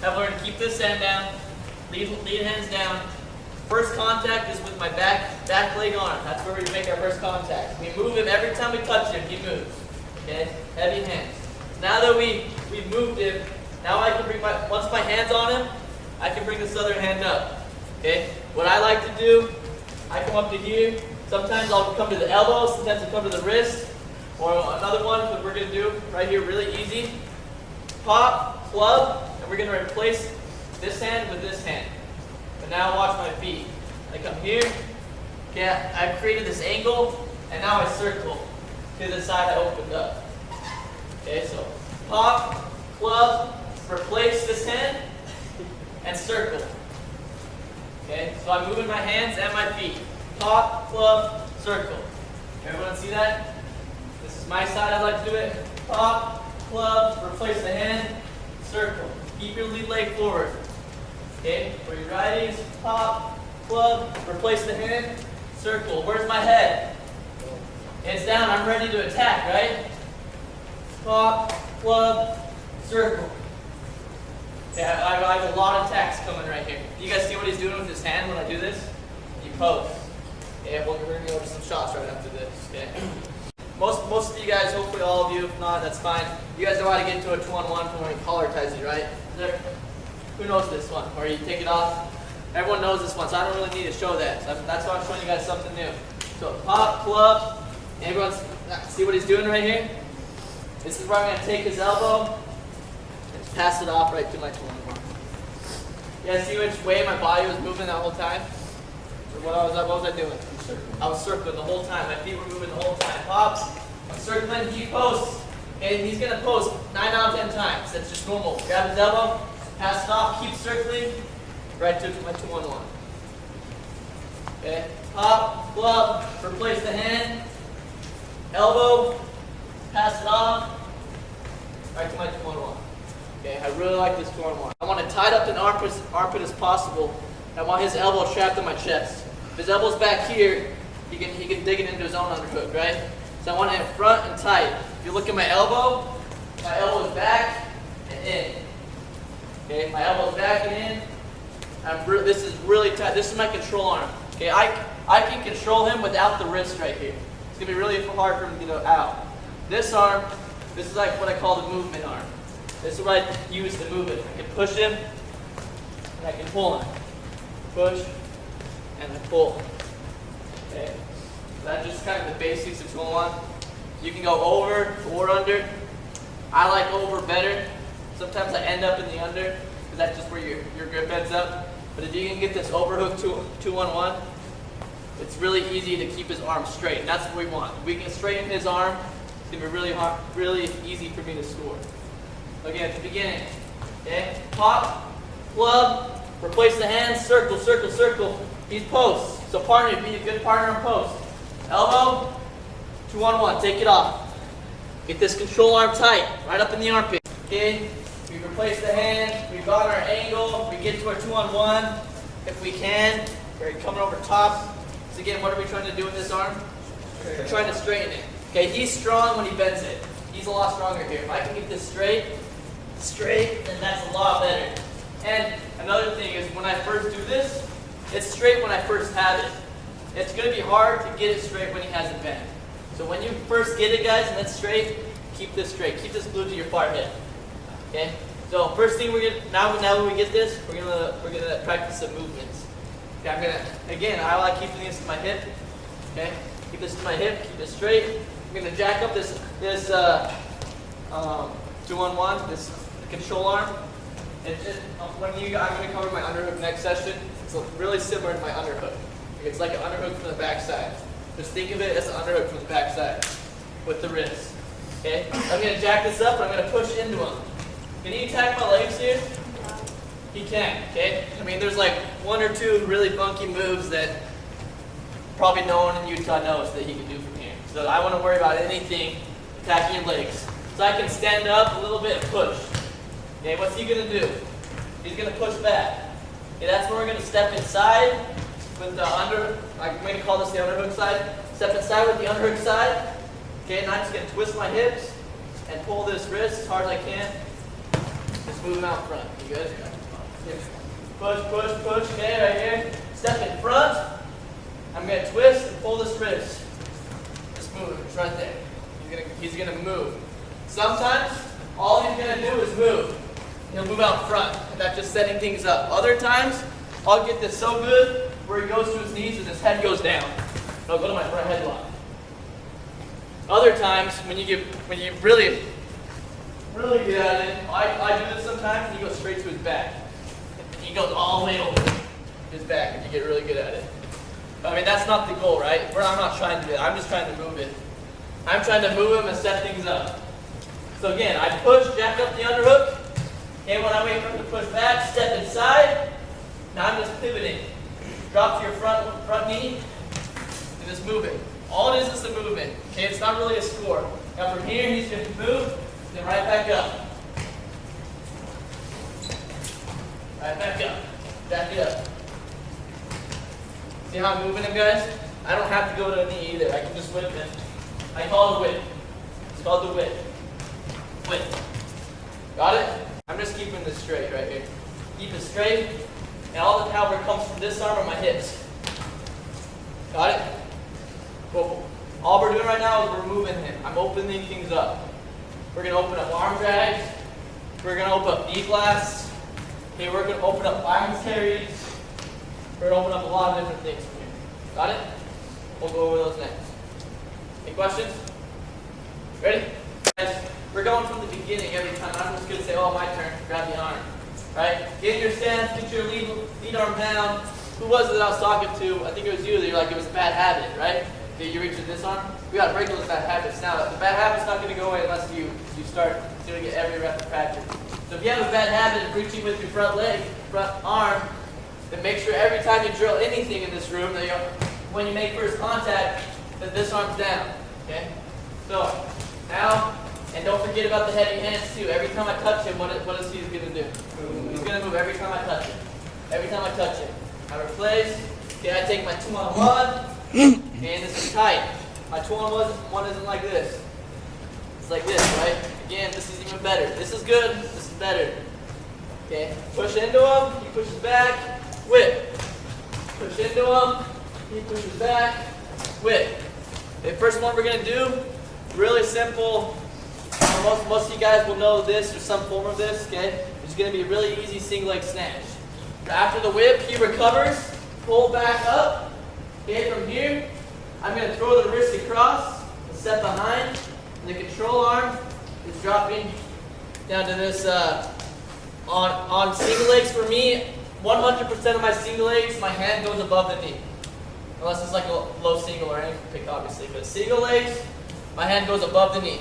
I've learned to keep this hand down, lead hands down. First contact is with my back leg arm. That's where we make our first contact. We move him every time we touch him, he moves. Okay? Heavy hands. Now that we've moved him, now I can bring once my hand's on him, I can bring this other hand up. Okay? What I like to do, I come up to here. Sometimes I'll come to the elbow, sometimes I'll come to the wrist. Or another one that we're going to do right here, really easy. Pop, club, and we're going to replace this hand with this hand. And now watch my feet. I come here. Okay, I've created this angle, and now I circle to the side I opened up. Okay, so pop, club, replace this hand, and circle. Okay, so I'm moving my hands and my feet. Pop, club, circle. Everyone see that? This is my side, I like to do it. Pop, club, replace the hand, circle. Keep your lead leg forward. Okay, for your righties, pop, club, replace the hand, circle. Where's my head? It's down, I'm ready to attack, right? Pop, club, circle. Okay, I have a lot of attacks coming right here. You guys see what he's doing with his hand when I do this? He pose. Okay, we're going to go to some shots right after this. Okay. Most of you guys, hopefully all of you, if not, that's fine. You guys know how to get into a 2-on-1 from when he collar ties you, right? Who knows this one? Or you take it off? Everyone knows this one, so I don't really need to show that. So that's why I'm showing you guys something new. So pop, club. Everyone see what he's doing right here? This is where I'm going to take his elbow and pass it off right to my 2-on-1. You guys see which way my body was moving that whole time? What was I doing? I was circling the whole time. My feet were moving the whole time. Pops, I'm circling, he posts. And he's going to post 9 out of 10 times. That's just normal. Grab his elbow, pass it off, keep circling, right to my 2-on-1. Okay, pop, club, replace the hand, elbow, pass it off, right to my 2-on-1. Okay, I really like this 2-on-1. I want to tie it up in armpit as possible. I want his elbow trapped in my chest. If his elbow's back here, he can dig it into his own underhook, right? So I want it in front and tight. If you look at my elbow is back and in. Okay, my elbow's back and in. This is really tight. This is my control arm. Okay, I can control him without the wrist right here. It's gonna be really hard for him to get out. This arm, this is like what I call the movement arm. This is what I use to move it. I can push him and I can pull him. Push and then pull. Okay, so that's just kind of the basics of 2-on-1. You can go over or under. I like over better. Sometimes I end up in the under because that's just where your grip ends up. But if you can get this overhook 2-on-1, it's really easy to keep his arm straight. And that's what we want. If we can straighten his arm, it's going to be really easy for me to score. Again, at the beginning. Okay, pop, club, replace the hands, circle, circle, circle. He's post. So partner, be a good partner on post. Elbow, 2-on-1, take it off. Get this control arm tight, right up in the armpit. Okay, we replace the hands, we've got our angle, we get to our 2-on-1. If we can, we're coming over top. So again, what are we trying to do with this arm? We're trying to straighten it. Okay, he's strong when he bends it. He's a lot stronger here. If I can get this straight, then that's a lot better. And another thing is when I first do this, it's straight when I first have it. It's going to be hard to get it straight when he has it bent. So when you first get it, guys, and it's straight, keep this straight. Keep this glued to your far hip. Okay? So first thing now when we get this, we're gonna practice some movements. Okay, again, I like keeping this to my hip. Okay? Keep this to my hip, keep it straight. I'm gonna jack up this 2-on-1, this control arm. I'm gonna cover my underhook next session. It's really similar to my underhook. It's like an underhook from the backside. Just think of it as an underhook from the backside with the wrist. Okay? I'm gonna jack this up and I'm gonna push into him. Can he attack my legs here? He can, okay? I mean, there's like 1 or 2 really funky moves that probably no one in Utah knows that he can do from here. So I want to worry about anything attacking your legs. So I can stand up a little bit and push. Okay, what's he gonna do? He's gonna push back. Okay, that's where we're gonna step inside with the I'm gonna call this the underhook side. Step inside with the underhook side. Okay, and I'm just gonna twist my hips and pull this wrist as hard as I can. Just move them out front. You good? Push, push, push. Okay, right here. Step in front. I'm going to twist and pull this wrist. Just move it. It's right there. He's gonna move. Sometimes, all he's going to do is move. He'll move out front, and that's just setting things up. Other times, I'll get this so good where he goes to his knees and his head goes down. I'll go to my front headlock. Other times, when you really get at it, I do this sometimes, and he goes straight to his back. He goes all the way over his back, and you get really good at it. I mean, that's not the goal, right? I'm not trying to do that. I'm just trying to move it. I'm trying to move him and set things up. So again, I push, jack up the underhook, and when I wait for him to push back, step inside. Now I'm just pivoting. Drop to your front knee, and just move it. All it is a movement. Okay, it's not really a score. Now from here, he's going to move, then right back up. Right back up. Back it up. See how I'm moving him, guys? I don't have to go to a knee either. I can just whip him. I call it a whip. It's called the whip. Whip. Got it? I'm just keeping this straight right here. Keep it straight, and all the power comes from this arm or my hips. Got it? Well, all we're doing right now is we're moving him. I'm opening things up. We're going to open up arm drags. We're going to open up knee blasts. Okay, we're going to open up arm carries. We're going to open up a lot of different things from here. Got it? We'll go over those next. Any questions? Ready? Guys, we're going from the beginning every time. I'm just going to say, oh, my turn. Grab the arm. Right? Get in your stance. Get your lead arm down. Who was it that I was talking to? I think it was you. You're like, it was a bad habit, right? Did you reach with this arm? We got to break those bad habits. Now, the bad habit's not going to go away unless you start doing it every rep of practice. So if you have a bad habit of reaching with your front leg, front arm, then make sure every time you drill anything in this room, that when you make first contact, that this arm's down. Okay? So, now, and don't forget about the heavy hands too. Every time I touch him, what is he going to do? He's going to move every time I touch him. Every time I touch him. I replace. Okay, I take my 2-on-1. And this is tight. My 2-on-1 isn't like this. It's like this, right? Again, this is even better. This is good. This is better. Okay, push into him. He pushes back. Whip. Push into him. He pushes back. Whip. The first one we're gonna do, really simple. Most of you guys will know this or some form of this. Okay, it's gonna be a really easy single leg snatch. After the whip, he recovers. Pull back up. Okay, from here, I'm going to throw the wrist across, and step behind, and the control arm is dropping down to this, on single legs for me, 100% of my single legs, my hand goes above the knee. Unless it's like a low single or ankle pick, obviously. But single legs, my hand goes above the knee.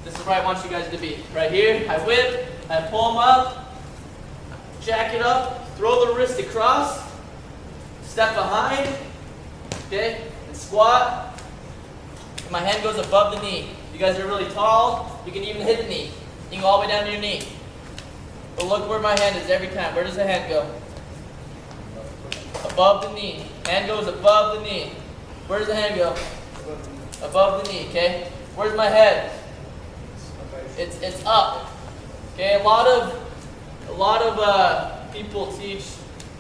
This is where I want you guys to be. Right here, I whip, I pull them up, jack it up, throw the wrist across, step behind, okay, and squat, and my hand goes above the knee. You guys are really tall, you can even hit the knee. You can go all the way down to your knee. But look where my hand is every time. Where does the hand go? Above the knee. Hand goes above the knee. Where does the hand go? Above the knee, okay? Where's my head? It's up. Okay, a lot of people teach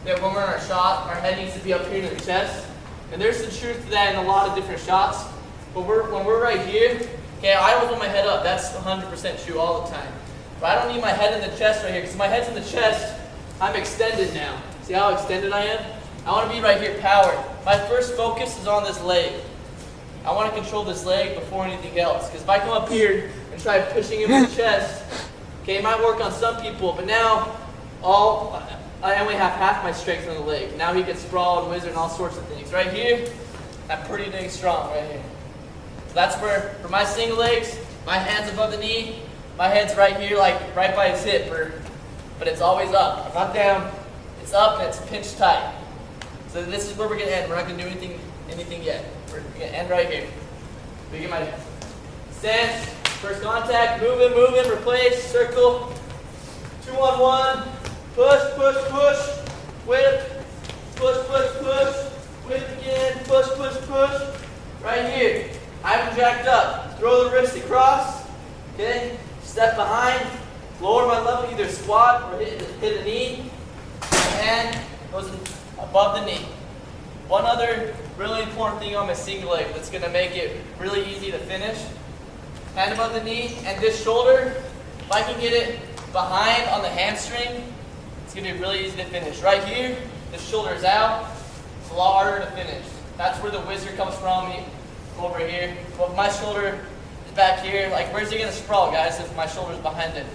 that when we're in our shot, our head needs to be up here in the chest. And there's some truth to that in a lot of different shots. But when we're right here, okay, I always want my head up. That's 100% true all the time. But I don't need my head in the chest right here, because my head's in the chest, I'm extended now. See how extended I am? I want to be right here powered. My first focus is on this leg. I want to control this leg before anything else. Because if I come up here and try pushing him in the chest, okay, it might work on some people, but now I only have half my strength on the leg. Now he gets sprawled and wizard and all sorts of things. Right here, I'm pretty dang strong right here. So that's where, for my single legs, my hand's above the knee, my head's right here, like right by his hip, but it's always up. I'm not down, it's up and it's pinched tight. So this is where we're gonna end. We're not gonna do anything yet. We're gonna end right here. We get my stance, first contact, moving, replace, circle, 2-on-1. Push, push, push, whip, push, whip again, push. Right here, I'm jacked up. Throw the wrist across, okay? Step behind, lower my level, either squat or hit a knee. My hand goes above the knee. One other really important thing on my single leg that's going to make it really easy to finish. Hand above the knee, and this shoulder, if I can get it behind on the hamstring, it's going to be really easy to finish. Right here, this shoulder is out. It's a lot harder to finish. That's where the whizzer comes from, over here. But my shoulder is back here. Like, where's he going to sprawl, guys, if my shoulder's behind it?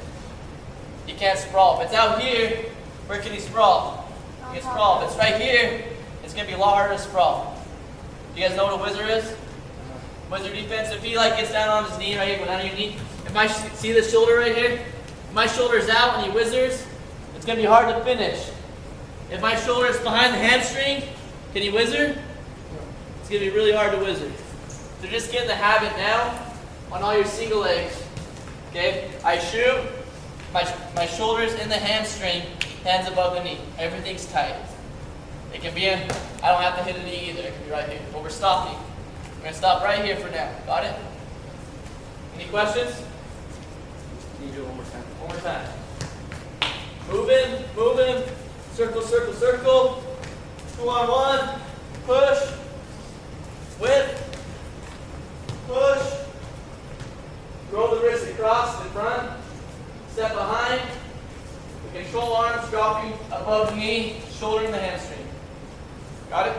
He can't sprawl. If it's out here, where can he sprawl? He can sprawl. If it's right here, it's going to be a lot harder to sprawl. You guys know what a whizzer is? Whizzer defense. If he gets down on his knee right here, go down on your knee. See this shoulder right here? If my shoulder's out and he whizzers, it's going to be hard to finish. If my shoulder is behind the hamstring, can he whizzer? It's going to be really hard to whizzer. So just get in the habit now on all your single legs. Okay? I shoot, my shoulders in the hamstring, hands above the knee. Everything's tight. It can be in, I don't have to hit a knee either. It can be right here. But we're stopping. We're going to stop right here for now. Got it? Any questions? Can you do it one more time? One more time. Moving. Circle, circle, circle. 2-on-1. Push. Whip. Push. Roll the wrist across in front. Step behind. The control arms dropping above the knee, shoulder in the hamstring. Got it?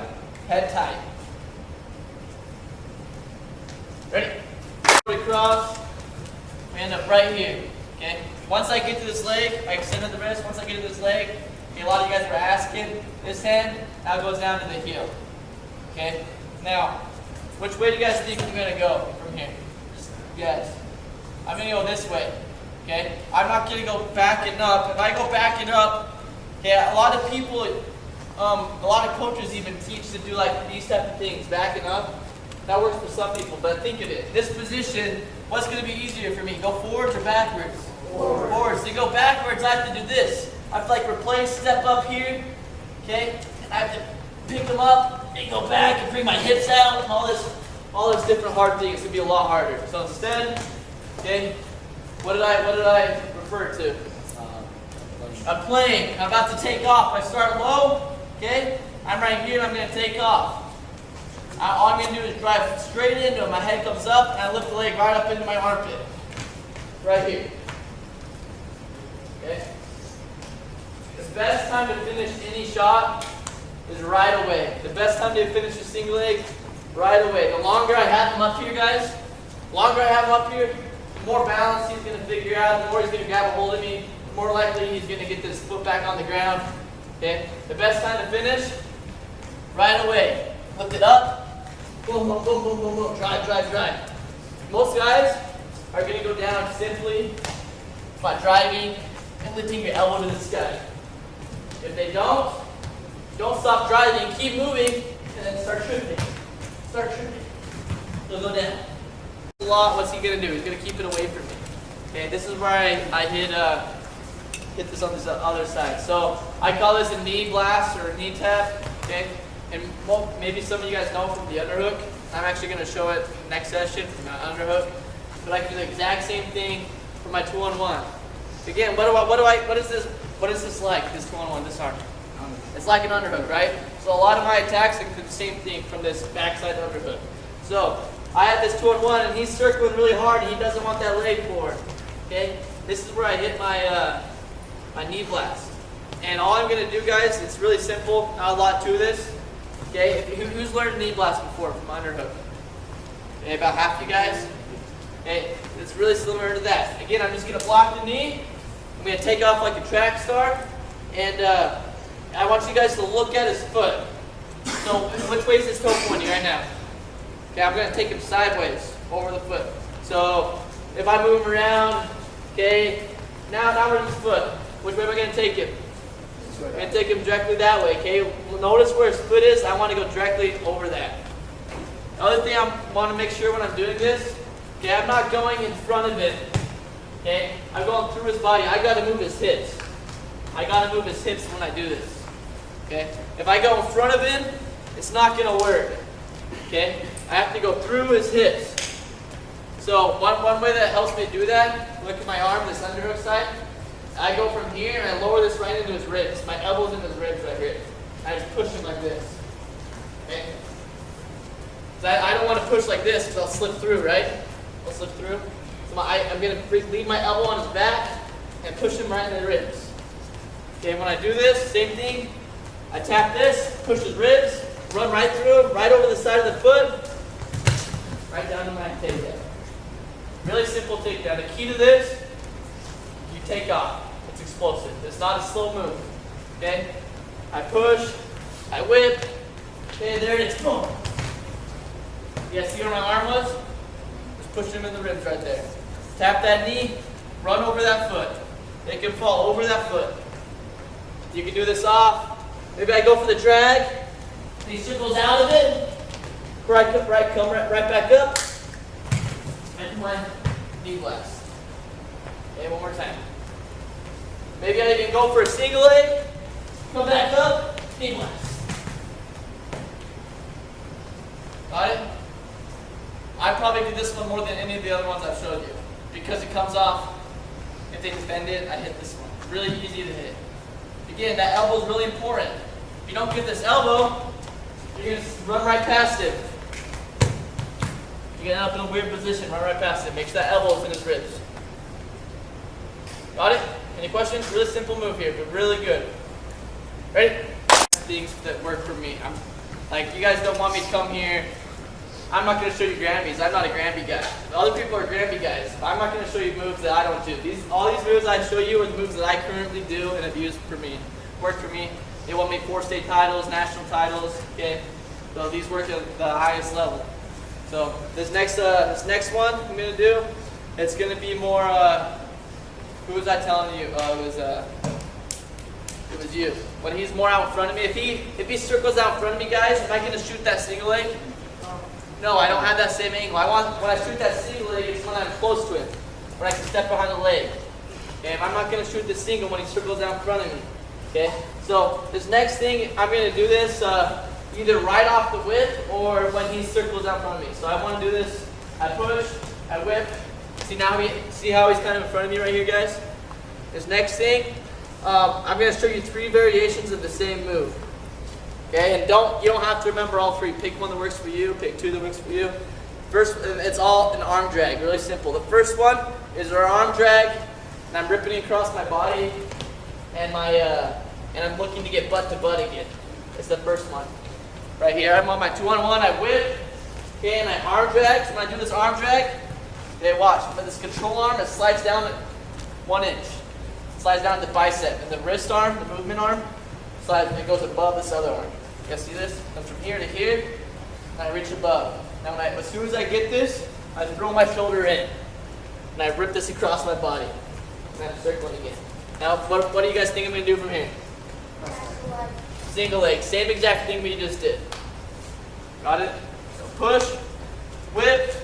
Head tight. Ready? Across. We end up right here. Okay? Once I get to this leg, I extended the wrist. Once I get to this leg, okay, a lot of you guys were asking, this hand now goes down to the heel. Okay? Now, which way do you guys think I'm going to go from here? Just guess. I'm going to go this way. Okay? I'm not going to go backing up. If I go backing up, okay, a lot of people, a lot of coaches even teach to do like these type of things, backing up. That works for some people, but think of it. This position, what's going to be easier for me? Go forwards or backwards? Forwards. To go backwards, I have to do this. I have to like replace, step up here, okay? I have to pick them up and go back and bring my hips out, all this different hard things. It's going to be a lot harder. So instead, okay, what did I refer to? A plane. I'm about to take off. I start low, okay? I'm right here and I'm going to take off. All I'm going to do is drive straight into it. My head comes up and I lift the leg right up into my armpit. Right here. Okay? The best time to finish any shot is right away. The best time to finish a single leg, right away. The longer I have him up here, guys, the longer I have him up here, the more balance he's going to figure out, the more he's going to grab a hold of me, the more likely he's going to get this foot back on the ground. Okay? The best time to finish, right away. Lift it up. Boom, boom, boom, boom, boom, boom. Drive, drive, drive. Most guys are going to go down simply by driving and lifting your elbow to the sky. If they don't stop driving, keep moving, and then start tripping. Start tripping. They'll go down. A lot, what's he going to do? He's going to keep it away from me. Okay, this is where I hit this on this other side. So I call this a knee blast or a knee tap. Okay. And maybe some of you guys know from the underhook. I'm actually going to show it next session from my underhook. But I can do the exact same thing for my 2-on-1. Again, what is this like? This 2-on-1, this arm. It's like an underhook, right? So a lot of my attacks I can do the same thing from this backside underhook. So I have this 2-on-1 and he's circling really hard and he doesn't want that leg forward. Okay? This is where I hit my knee blast. And all I'm going to do, guys, it's really simple. Not a lot to this. Okay, who's learned knee blast before from underhook? Okay, about half you guys. Okay, it's really similar to that. Again, I'm just going to block the knee. I'm going to take off like a track star. And I want you guys to look at his foot. So which way is his toe pointing right now? Okay, I'm going to take him sideways over the foot. So if I move him around, okay, now where's his foot? Which way am I going to take him? I'm going to take him directly that way, okay? Notice where his foot is. I want to go directly over that. The other thing I want to make sure when I'm doing this, okay, I'm not going in front of it, okay? I'm going through his body. I got to move his hips. I got to move his hips when I do this, okay? If I go in front of him, it's not going to work, okay? I have to go through his hips. So one way that helps me do that, look at my arm, this underhook side. I go from here and I lower this right into his ribs. My elbow's in his ribs right here. I just push him like this. Okay? So I don't want to push like this because I'll slip through, right? I'll slip through. So I'm going to leave my elbow on his back and push him right in the ribs. Okay, when I do this, same thing. I tap this, push his ribs, run right through, right over the side of the foot, right down to my takedown. Really simple takedown. The key to this, you take off. It's explosive. It's not a slow move. Okay? I push, I whip. Okay, there it is. Boom. You guys see where my arm was? Just push him in the ribs right there. Tap that knee, run over that foot. Make him fall over that foot. You can do this off. Maybe I go for the drag. He circles out of it. Come right back up. And my knee blast. Okay, one more time. Maybe I even go for a single leg. Come back up. Knee blast. Got it? I probably do this one more than any of the other ones I've showed you. Because it comes off. If they defend it, I hit this one. Really easy to hit. Again, that elbow is really important. If you don't get this elbow, you're going to run right past it. You're going to end up in a weird position, run right past it. Make sure that elbow is in his ribs. Got it? Any questions? Really simple move here, but really good. Ready? Things that work for me. Like, you guys don't want me to come here. I'm not going to show you Granbys. I'm not a Granby guy. Other people are Granby guys. I'm not going to show you moves that I don't do. All these moves I show you are the moves that I currently do and have used for me. Work for me. They want me 4 state titles, national titles. Okay, so these work at the highest level. So this next one I'm going to do, it's going to be more. Who was I telling you? It was you. When he's more out in front of me, if he circles out in front of me, guys, am I going to shoot that single leg? No, I don't have that same angle. When I shoot that single leg, it's when I'm close to him, when I can step behind the leg. Okay, I'm not going to shoot the single when he circles out in front of me. Okay, so this next thing, I'm going to do this either right off the whip or when he circles out in front of me. So I want to do this. I push, I whip. See how he's kind of in front of me right here, guys? This next thing, I'm going to show you 3 variations of the same move. Okay, and you don't have to remember all 3. Pick one that works for you, pick 2 that works for you. First, it's all an arm drag, really simple. The first one is our arm drag, and I'm ripping it across my body, and I'm looking to get butt to butt again. It's the first one. Right here, I'm on my 2-on-1, I whip, okay, and I arm drag. So when I do this arm drag, okay, watch, but this control arm, it slides down 1 inch. It slides down to the bicep, and the wrist arm, the movement arm, it goes above this other arm. You guys see this? It comes from here to here, and I reach above. Now, as soon as I get this, I throw my shoulder in, and I rip this across my body. And I'm circling again. Now, what do you guys think I'm going to do from here? Single leg. Same exact thing we just did. Got it? So push, whip.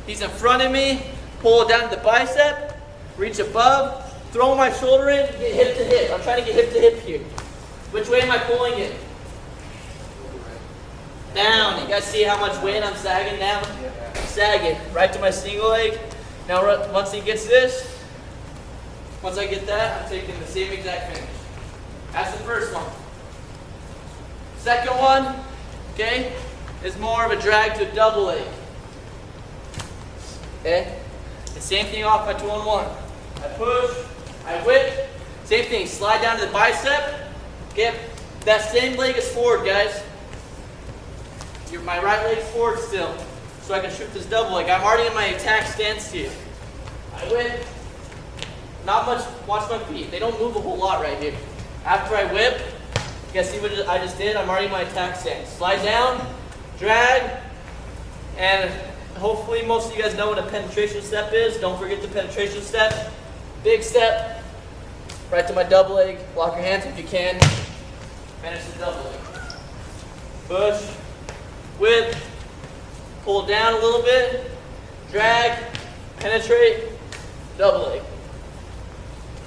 He's in front of me. Pull it down to the bicep. Reach above. Throw my shoulder in. Get hip to hip. I'm trying to get hip to hip here. Which way am I pulling it? Down. You guys see how much weight I'm sagging down? I'm sagging right to my single leg. Now once he gets this, once I get that, I'm taking the same exact finish. That's the first one. Second one, okay, is more of a drag to a double leg. Okay? The same thing off my 2-on-1. I push, I whip, same thing, slide down to the bicep. Okay, that same leg is forward, guys. My right leg's forward still, so I can shoot this double leg. I'm already in my attack stance here. I whip. Not much, watch my feet. They don't move a whole lot right here. After I whip, you guys see what I just did? I'm already in my attack stance. Slide down, drag, and hopefully most of you guys know what a penetration step is. Don't forget the penetration step. Big step, right to my double leg. Lock your hands if you can. Finish the double leg. Push, whip, pull down a little bit, drag, penetrate, double leg.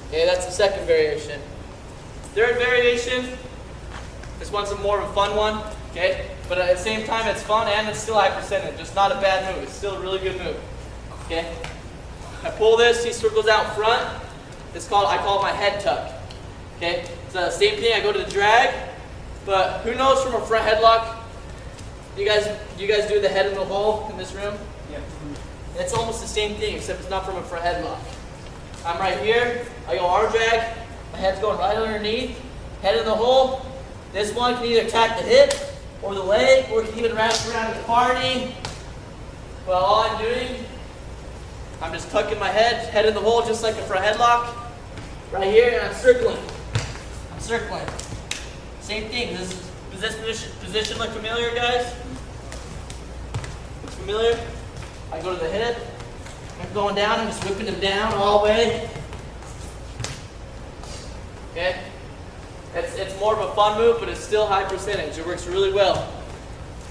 Okay, that's the second variation. Third variation, this one's more of a fun one, okay? But at the same time, it's fun and it's still high percentage. It's not a bad move. It's still a really good move, okay? I pull this, he circles out front. I call it my head tuck. Okay, so the same thing. I go to the drag, but who knows from a front headlock? You guys do the head in the hole in this room? Yeah. It's almost the same thing, except it's not from a front headlock. I'm right here. I go arm drag. My head's going right underneath. Head in the hole. This one can either attack the hip or the leg, or it can even wrap around the party. Well, all I'm doing, I'm just tucking my head in the hole just like a front headlock. Right here, and I'm circling. I'm circling. Same thing. Does this position look familiar, guys? Looks familiar? I go to the head. I'm going down. I'm just whipping them down all the way. Okay? It's more of a fun move, but it's still high percentage. It works really well.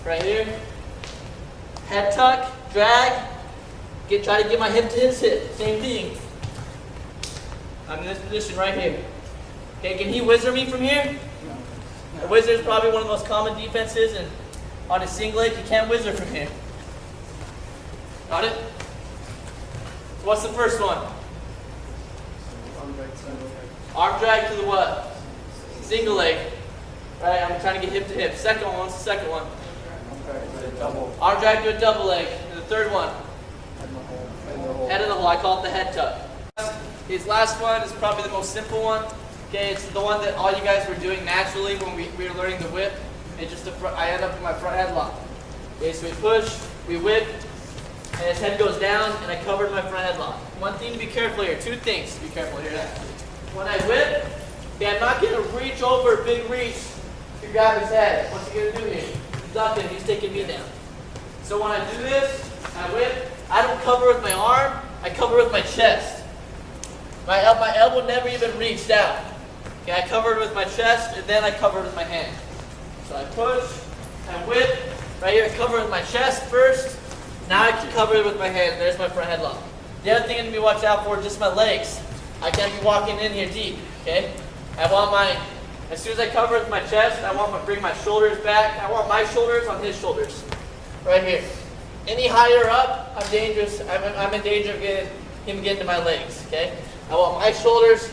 Right here. Head tuck, drag. Try to get my hip to his hip. Same thing. I'm in this position right here. Okay, can he whizzer me from here? No. The whizzer is probably one of the most common defenses, and on a single leg, you can't whizzer from here. Got it? So what's the first one? Arm drag to the what? Single leg. Right, I'm trying to get hip to hip. Second one, what's the second one? Arm drag to a double leg. And the third one? Head in the hole. I call it the head tuck. His last one is probably the most simple one. Okay, it's the one that all you guys were doing naturally when we were learning the whip. It's just I end up in my front headlock. Okay, so we push, we whip, and his head goes down, and I covered my front headlock. One thing to be careful here, two things to be careful here. When I whip, okay, I'm not going to reach over, big reach, to grab his head. What's he going to do here? He's ducking, he's taking me down. So when I do this, I whip, I don't cover with my arm, I cover with my chest. My elbow never even reached out. Okay, I covered with my chest, and then I covered with my hand. So I push, I whip, right here I cover with my chest first, now I can cover it with my hand. There's my front headlock. The other thing I need to watch out for is just my legs. I can't be walking in here deep, okay? As soon as I cover with my chest, I want to bring my shoulders back. I want my shoulders on his shoulders, right here. Any higher up, I'm dangerous. I'm in danger of him getting to my legs, okay? I want my shoulders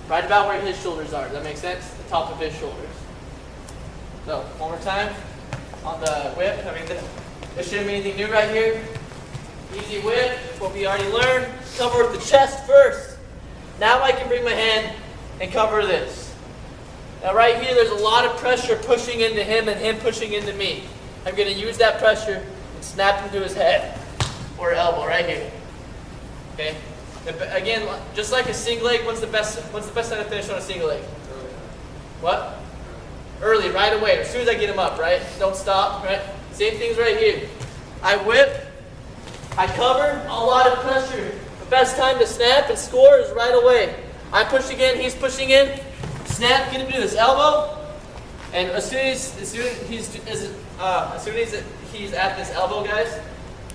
right about where his shoulders are. Does that make sense? The top of his shoulders. So, one more time. On the whip, there shouldn't be anything new right here. Easy whip, what we already learned. Cover with the chest first. Now I can bring my hand and cover this. Now right here, there's a lot of pressure pushing into him and him pushing into me. I'm going to use that pressure and snap him to his head or elbow right here. Okay? Again, just like a single leg, what's the best time to finish on a single leg? What? Early, right away. As soon as I get him up, right? Don't stop, right? Same things right here. I whip, I cover, a lot of pressure. The best time to snap and score is right away. I'm pushing in, he's pushing in. Snap, get him to this elbow. And as soon as he's at this elbow, guys,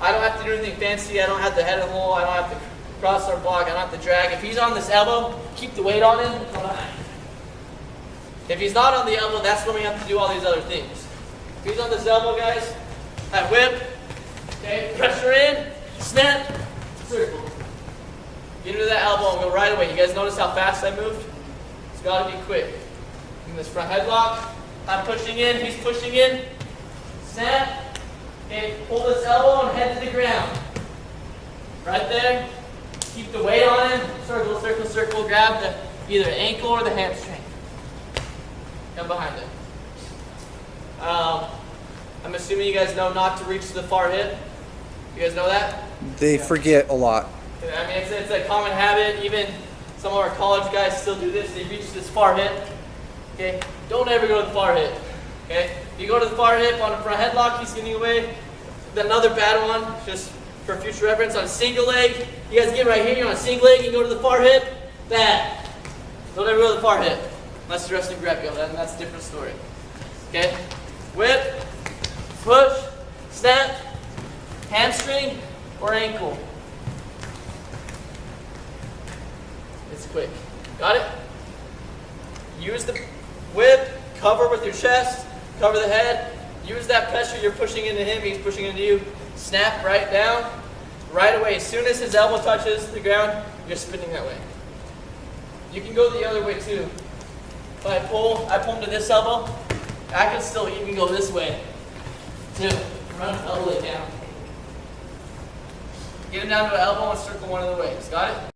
I don't have to do anything fancy. I don't have to head in the hole. I don't have to cross our block. I don't have to drag. If he's on this elbow, keep the weight on him. Come behind. If he's not on the elbow, that's when we have to do all these other things. If he's on this elbow, guys, I whip. Okay, pressure in, snap, circle. Get into that elbow and go right away. You guys notice how fast I moved? It's got to be quick. In this front headlock, I'm pushing in, he's pushing in. Snap. Okay, pull this elbow and head to the ground. Right there. Keep the weight on him. Circle, circle, circle. Grab the either ankle or the hamstring. Come behind it. I'm assuming you guys know not to reach the far hip. You guys know that? They forget a lot. I mean, it's a common habit. Even some of our college guys still do this. They reach this far hip. Okay? Don't ever go to the far hip. Okay? If you go to the far hip on a front headlock, he's getting away. Another bad one, just for future reference, on a single leg. You guys get right here, you're on a single leg, you go to the far hip. Bad. Don't ever go to the far hip. Unless you're wrestling Greco, then that's a different story. Okay? Whip, push, snap, hamstring, or ankle. It's quick. Got it? Use the whip, cover with your chest, cover the head. Use that pressure you're pushing into him, he's pushing into you. Snap right down, right away. As soon as his elbow touches the ground, you're spinning that way. You can go the other way too. If I pull him to this elbow. I can still even go this way too. Run him all the way down. Get him down to an elbow and circle one of the ways. Got it?